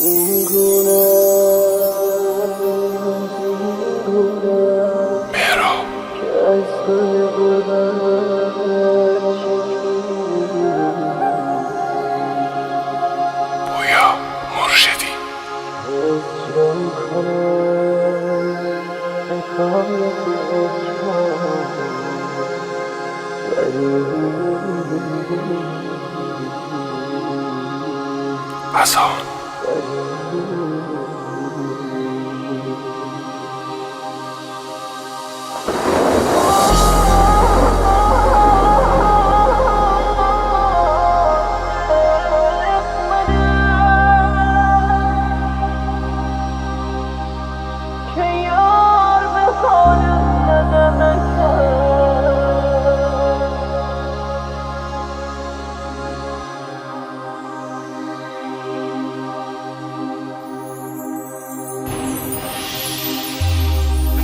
بویا مرشدی اذان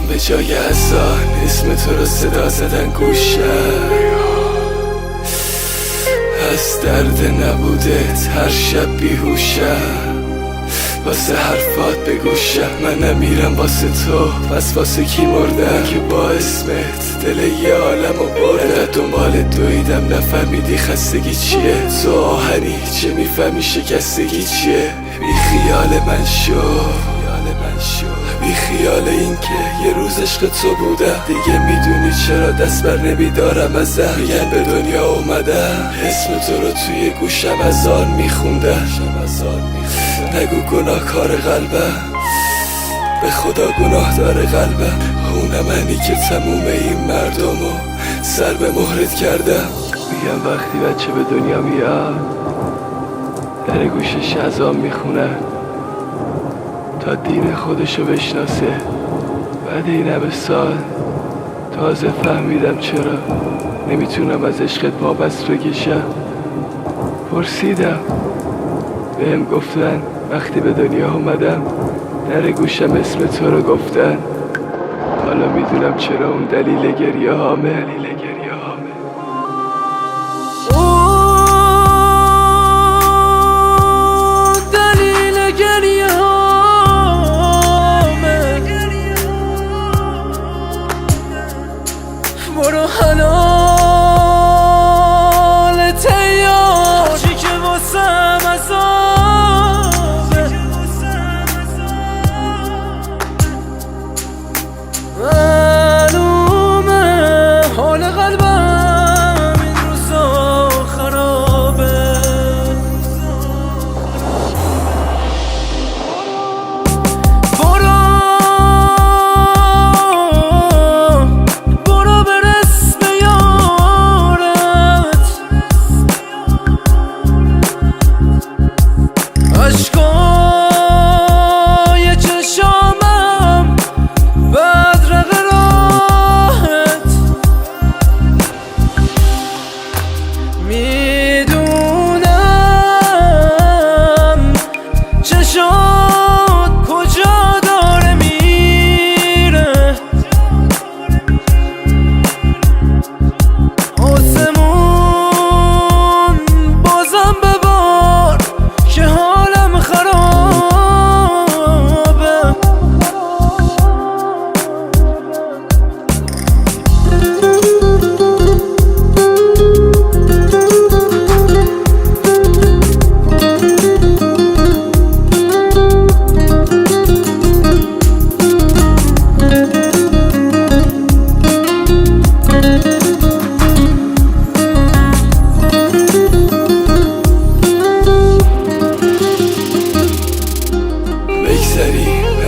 به جای اذان اسم تو رو صدا زدن گوشم، از درد نبودت هر شب بیهوشم، واسه حرفات به گوشم من نمیرم واسه تو، پس واسه کی مردم که با اسمت دل یه عالم و بردم. دنبال دویدم نفهمیدی خستگی چیه، تو آهنی چه میفهمی شکستگی چیه. بی خیال من شو، بی خیال این که یه روز عشق تو بودم، دیگه میدونی چرا دست بر نمیدارم ازم. میگن به دنیا اومدم اسم تو رو توی گوشم اذان میخوندم، نگو گناه کار قلبم، به خدا گناه داره قلبم. اونم منی که تموم این مردمو سر به مهرت کردم. میگم وقتی بچه به دنیا میاد در گوشش اذان میخونن تا دین خودشو بشناسه. بعد این همه سال تازه فهمیدم چرا نمیتونم از عشقت وابست بکشم. پرسیدم بهم گفتن وقتی به دنیا اومدم در گوشم اسم تو رو گفتن. حالا میدونم چرا اون دلیل گریه هامه. برو حلال تیار چی که واسم عذابه، معلومه حال قلبم این روزا خرابه.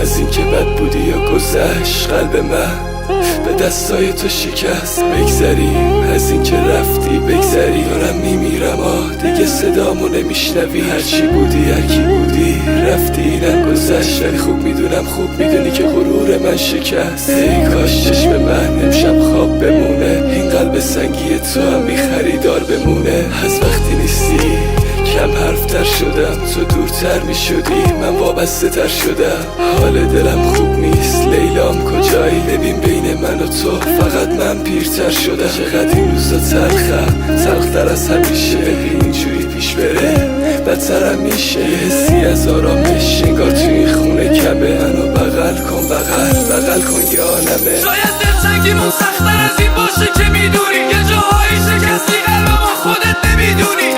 از این که بد بودی یا گذشت قلب من به دستای تو شکست. بگذریم از این که رفتی، بگذری دارم میمیرم دیگه صدامو نمیشنوی. هرچی بودی هرکی بودی رفتی اینم گذشت، ولی خوب میدونم خوب میدونی که غرور من شکست. ای کاش چشم من امشب خواب بمونه، این قلب سنگی تو هم بی خریدار بمونه. از وقتی نیستی کم حرفتر شدم، تو دورتر می شدی من وابسته تر شدم. حال دلم خوب نیست، لیلام کجایی؟ ببین بین من و تو فقط من پیرتر شدم. چقدر این روزا تلخم، تلختر از همیشه. ببین اینجوری پیش بره بد بدترم میشه یه حسی از آرامش انگار توی این خونه کمه منو بغل کن بغل کن یه عالمه. شاید دلتنگیمون سخت‌تر از این باشه که میدونی، یه جاهایی شکستی قلبم و خودت نمیدونی.